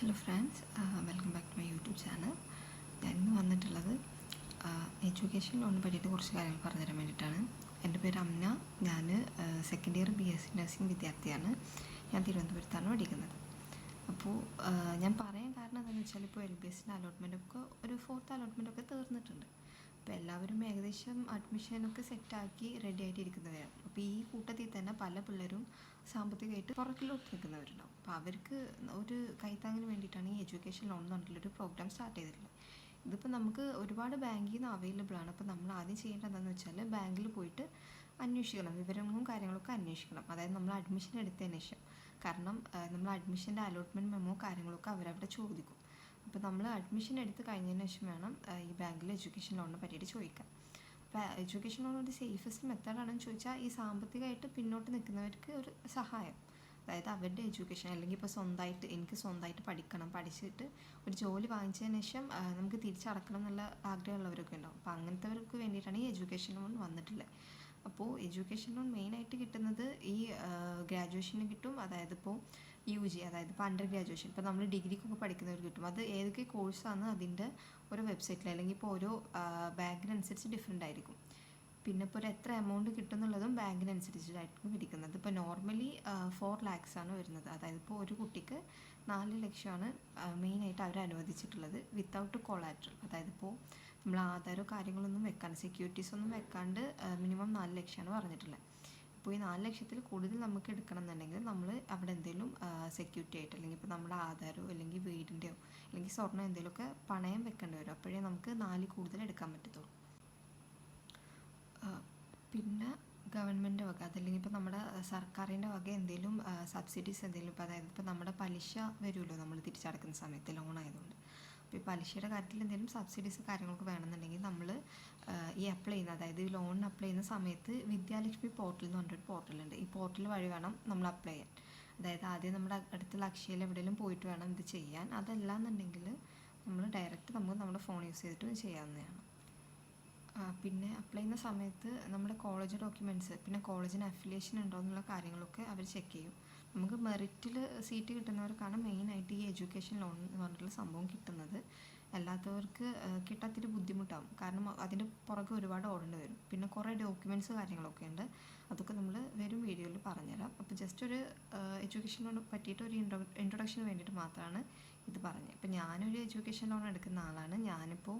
Hello friends, welcome back to my YouTube channel. ഞാൻ ഇന്ന് വന്നിട്ടുള്ളത് എഡ്യൂക്കേഷൻ ലോണിനെ പറ്റിയിട്ട് കുറച്ച് കാര്യങ്ങൾ പറഞ്ഞുതരാൻ വേണ്ടിയിട്ടാണ്. എൻ്റെ പേര് അമ്ന. ഞാൻ സെക്കൻഡ് ഇയർ BSc നഴ്സിംഗ് വിദ്യാർത്ഥിയാണ്. ഞാൻ തിരുവനന്തപുരത്താണ് പഠിക്കുന്നത്. അപ്പോൾ ഞാൻ പറയാൻ കാരണം എന്താണെന്ന് വെച്ചാൽ, ഇപ്പോൾ LBSൻ്റെ അലോട്ട്മെൻറ്റൊക്കെ ഒരു 4th അലോട്ട്മെൻറ്റൊക്കെ തീർന്നിട്ടുണ്ട്. അപ്പോൾ എല്ലാവരും ഏകദേശം അഡ്മിഷനൊക്കെ സെറ്റാക്കി റെഡി ആയിട്ട് ഇരിക്കുന്നവരാണ്. അപ്പോൾ ഈ കൂട്ടത്തിൽ തന്നെ പല പിള്ളേരും സാമ്പത്തികമായിട്ട് പുറകിലോട്ട് നിൽക്കുന്നവരുണ്ടാവും. അപ്പോൾ അവർക്ക് ഒരു കൈത്താങ്ങിന് വേണ്ടിയിട്ടാണ് ഈ എഡ്യൂക്കേഷൻ ലോൺ എന്ന് പറഞ്ഞിട്ടുള്ളൊരു പ്രോഗ്രാം സ്റ്റാർട്ട് ചെയ്തിട്ടുള്ളത്. ഇതിപ്പോൾ നമുക്ക് ഒരുപാട് ബാങ്കിൽ നിന്ന് അവൈലബിൾ ആണ്. അപ്പോൾ നമ്മൾ ആദ്യം ചെയ്യേണ്ടത് എന്താണെന്ന് വെച്ചാൽ, ബാങ്കിൽ പോയിട്ട് അന്വേഷിക്കണം, വിവരങ്ങളും കാര്യങ്ങളൊക്കെ അന്വേഷിക്കണം. അതായത് നമ്മൾ അഡ്മിഷൻ എടുത്തതിന് ശേഷം. കാരണം നമ്മൾ അഡ്മിഷൻ്റെ അലോട്ട്മെൻറ്റ് മെമ്മോ കാര്യങ്ങളൊക്കെ അവരവിടെ ചോദിക്കും. അപ്പോൾ നമ്മൾ അഡ്മിഷൻ എടുത്ത് കഴിഞ്ഞതിന് ശേഷം വേണം ഈ ബാങ്കിൽ എഡ്യൂക്കേഷൻ ലോണിനെ പറ്റിയിട്ട് ചോദിക്കാൻ. അപ്പോൾ എഡ്യൂക്കേഷൻ ലോൺ ഒരു സേഫസ്റ്റ് മെത്തേഡാണെന്ന് ചോദിച്ചാൽ, ഈ സാമ്പത്തികമായിട്ട് പിന്നോട്ട് നിൽക്കുന്നവർക്ക് ഒരു സഹായം. അതായത് അവരുടെ എഡ്യൂക്കേഷൻ, അല്ലെങ്കിൽ ഇപ്പോൾ എനിക്ക് സ്വന്തമായിട്ട് പഠിക്കണം, പഠിച്ചിട്ട് ഒരു ജോലി വാങ്ങിച്ചതിന് ശേഷം നമുക്ക് തിരിച്ചടക്കണം എന്നുള്ള ആഗ്രഹമുള്ളവരൊക്കെ ഉണ്ടാവും. അപ്പോൾ അങ്ങനത്തെവർക്ക് വേണ്ടിയിട്ടാണ് ഈ എഡ്യൂക്കേഷൻ ലോൺ വന്നിട്ടുള്ളത്. അപ്പോൾ എഡ്യൂക്കേഷൻ ലോൺ മെയിനായിട്ട് കിട്ടുന്നത് ഈ ഗ്രാജുവേഷന് കിട്ടും. അതായത് ഇപ്പോൾ UG, അതായത് ഇപ്പോൾ അണ്ടർ ഗ്രാജുവേഷൻ, ഇപ്പോൾ നമ്മൾ ഡിഗ്രിക്കൊക്കെ പഠിക്കുന്നവർക്ക് കിട്ടും. അത് ഏതൊക്കെ കോഴ്സാണ് അതിൻ്റെ ഓരോ വെബ്സൈറ്റിൽ, അല്ലെങ്കിൽ ഇപ്പോൾ ഓരോ ബാങ്കിനനുസരിച്ച് ഡിഫറെൻ്റ് ആയിരിക്കും. പിന്നെ ഇപ്പോൾ ഒരു എത്ര എമൗണ്ട് കിട്ടുന്നുള്ളതും ബാങ്കിനനുസരിച്ചിട്ടായിരിക്കും പിടിക്കുന്നത്. ഇപ്പോൾ നോർമലി 4 lakhs ആണ് വരുന്നത്. അതായത് ഇപ്പോൾ ഒരു കുട്ടിക്ക് 4 ലക്ഷമാണ് മെയിനായിട്ട് അവർ അനുവദിച്ചിട്ടുള്ളത്, വിത്തൗട്ട് കൊളാറ്ററൽ. അതായത് ഇപ്പോൾ നമ്മൾ ആധാരോ കാര്യങ്ങളൊന്നും വെക്കാണ്ട്, സെക്യൂരിറ്റീസ് ഒന്നും വെക്കാണ്ട് മിനിമം 4 ലക്ഷമാണ് പറഞ്ഞിട്ടുള്ളത്. അപ്പോൾ ഈ 4 ലക്ഷത്തിൽ കൂടുതൽ നമുക്ക് എടുക്കണം എന്നുണ്ടെങ്കിൽ നമ്മൾ അവിടെ എന്തെങ്കിലും സെക്യൂരിറ്റി ആയിട്ട്, അല്ലെങ്കിൽ ഇപ്പോൾ നമ്മുടെ ആധാരോ അല്ലെങ്കിൽ വീടിൻ്റെയോ അല്ലെങ്കിൽ സ്വർണ്ണം എന്തെങ്കിലുമൊക്കെ പണയം വെക്കേണ്ടി വരും. അപ്പോഴേ നമുക്ക് 4 കൂടുതൽ എടുക്കാൻ പറ്റത്തുള്ളൂ. പിന്നെ ഗവൺമെൻറ് വക, അതല്ലെങ്കിൽ ഇപ്പോൾ നമ്മുടെ സർക്കാരിൻ്റെ വക എന്തെങ്കിലും സബ്സിഡീസ് എന്തെങ്കിലും, ഇപ്പോൾ അതായത് ഇപ്പോൾ നമ്മുടെ പലിശ വരുമല്ലോ നമ്മൾ തിരിച്ചടക്കുന്ന സമയത്ത്, ലോൺ ആയതുകൊണ്ട്. അപ്പോൾ ഈ പലിശയുടെ കാര്യത്തിൽ എന്തെങ്കിലും സബ്സിഡീസ് കാര്യങ്ങളൊക്കെ വേണമെന്നുണ്ടെങ്കിൽ നമ്മൾ ഈ അപ്ലൈ ചെയ്യുന്ന, അതായത് ഈ ലോണിന് അപ്ലൈ ചെയ്യുന്ന സമയത്ത് വിദ്യാലക്ഷ്മി പോർട്ടൽ എന്ന് പറഞ്ഞൊരു പോർട്ടലുണ്ട്. ഈ പോർട്ടൽ വഴി വേണം നമ്മൾ അപ്ലൈ ചെയ്യാൻ. അതായത് ആദ്യം നമ്മുടെ അടുത്തുള്ള അക്ഷയയിൽ എവിടെയെങ്കിലും പോയിട്ട് വേണം ഇത് ചെയ്യാൻ. അതല്ല എന്നുണ്ടെങ്കിൽ നമ്മൾ ഡയറക്റ്റ് നമുക്ക് നമ്മുടെ ഫോൺ യൂസ് ചെയ്തിട്ട് ചെയ്യാവുന്നതാണ്. പിന്നെ അപ്ലൈ ചെയ്യുന്ന സമയത്ത് നമ്മുടെ കോളേജ് ഡോക്യുമെൻറ്റ്സ്, പിന്നെ കോളേജിന് അഫിലിയേഷൻ ഉണ്ടോ എന്നുള്ള കാര്യങ്ങളൊക്കെ അവർ ചെക്ക് ചെയ്യും. നമുക്ക് മെറിറ്റിൽ സീറ്റ് കിട്ടുന്നവർക്കാണ് മെയിനായിട്ട് ഈ എഡ്യൂക്കേഷൻ ലോൺ എന്ന് പറഞ്ഞിട്ടുള്ള സംഭവം കിട്ടുന്നത്. അല്ലാത്തവർക്ക് കിട്ടാത്തൊരു ബുദ്ധിമുട്ടാകും. കാരണം അതിൻ്റെ പുറകെ ഒരുപാട് ഓടേണ്ടി വരും. പിന്നെ കുറേ ഡോക്യുമെൻറ്റ്സ് കാര്യങ്ങളൊക്കെ ഉണ്ട്. അതൊക്കെ നമ്മൾ വരും വീഡിയോയിൽ പറഞ്ഞുതരാം. അപ്പോൾ ജസ്റ്റ് ഒരു എഡ്യൂക്കേഷൻ ലോൺ പറ്റിയിട്ട് ഒരു ഇൻട്രൊഡക്ഷന് വേണ്ടിയിട്ട് മാത്രമാണ് ഇത് പറഞ്ഞത്. ഇപ്പോൾ ഞാനൊരു എഡ്യൂക്കേഷൻ ലോൺ എടുക്കുന്ന ആളാണ്. ഞാനിപ്പോൾ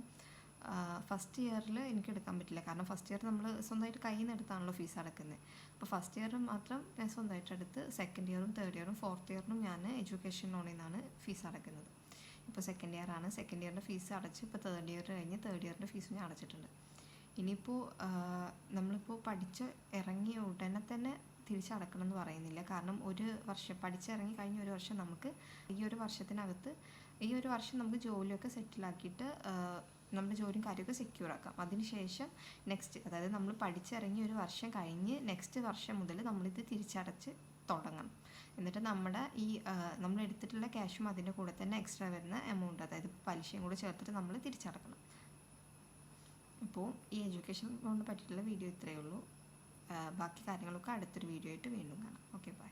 ഫസ്റ്റ് ഇയറിൽ എനിക്ക് എടുക്കാൻ പറ്റില്ല. കാരണം ഫസ്റ്റ് ഇയർ നമ്മൾ സ്വന്തമായിട്ട് കയ്യിൽ നിന്ന് എടുത്താണല്ലോ ഫീസ് അടക്കുന്നത്. അപ്പോൾ ഫസ്റ്റ് ഇയർ മാത്രം ഞാൻ സ്വന്തമായിട്ട് എടുത്ത്, സെക്കൻഡ് ഇയറും തേർഡ് ഇയറും ഫോർത്ത് ഇയറിനും ഞാൻ എഡ്യൂക്കേഷൻ ലോണിൽ നിന്നാണ് ഫീസ് അടക്കുന്നത്. ഇപ്പോൾ സെക്കൻഡ് ഇയർ ആണ്, സെക്കൻഡ് ഇയറിൻ്റെ ഫീസ് അടച്ച് ഇപ്പോൾ തേർഡ് ഇയർ കഴിഞ്ഞ് തേർഡ് ഇയറിൻ്റെ ഫീസും ഞാൻ അടച്ചിട്ടുണ്ട്. ഇനിയിപ്പോൾ നമ്മളിപ്പോൾ ഇറങ്ങിയ ഉടനെ തന്നെ തിരിച്ചടക്കണം എന്ന് പറയുന്നില്ല. കാരണം ഒരു വർഷം പഠിച്ചിറങ്ങി കഴിഞ്ഞ ഒരു വർഷം നമുക്ക് ഈ ഒരു വർഷത്തിനകത്ത് ഈ ഒരു വർഷം നമുക്ക് ജോലിയൊക്കെ സെറ്റിലാക്കിയിട്ട് നമ്മുടെ ജോലിയും കാര്യമൊക്കെ സെക്യൂർ ആക്കാം. അതിനുശേഷം നെക്സ്റ്റ്, അതായത് നമ്മൾ പഠിച്ചിറങ്ങി ഒരു വർഷം കഴിഞ്ഞ് നെക്സ്റ്റ് വർഷം മുതൽ നമ്മളിത് തിരിച്ചടച്ച് തുടങ്ങണം. എന്നിട്ട് നമ്മുടെ ഈ നമ്മൾ എടുത്തിട്ടുള്ള ക്യാഷും അതിൻ്റെ കൂടെ തന്നെ എക്സ്ട്രാ വരുന്ന എമൗണ്ട്, അതായത് പലിശയും കൂടെ ചേർത്തിട്ട് നമ്മൾ തിരിച്ചടക്കണം. അപ്പോൾ ഈ എഡ്യൂക്കേഷൻ ലോണിനെ പറ്റിയിട്ടുള്ള വീഡിയോ ഇത്രയേ ഉള്ളൂ. ബാക്കി കാര്യങ്ങളൊക്കെ അടുത്തൊരു വീഡിയോ ആയിട്ട് വീണ്ടും കാണാം. Okay, by.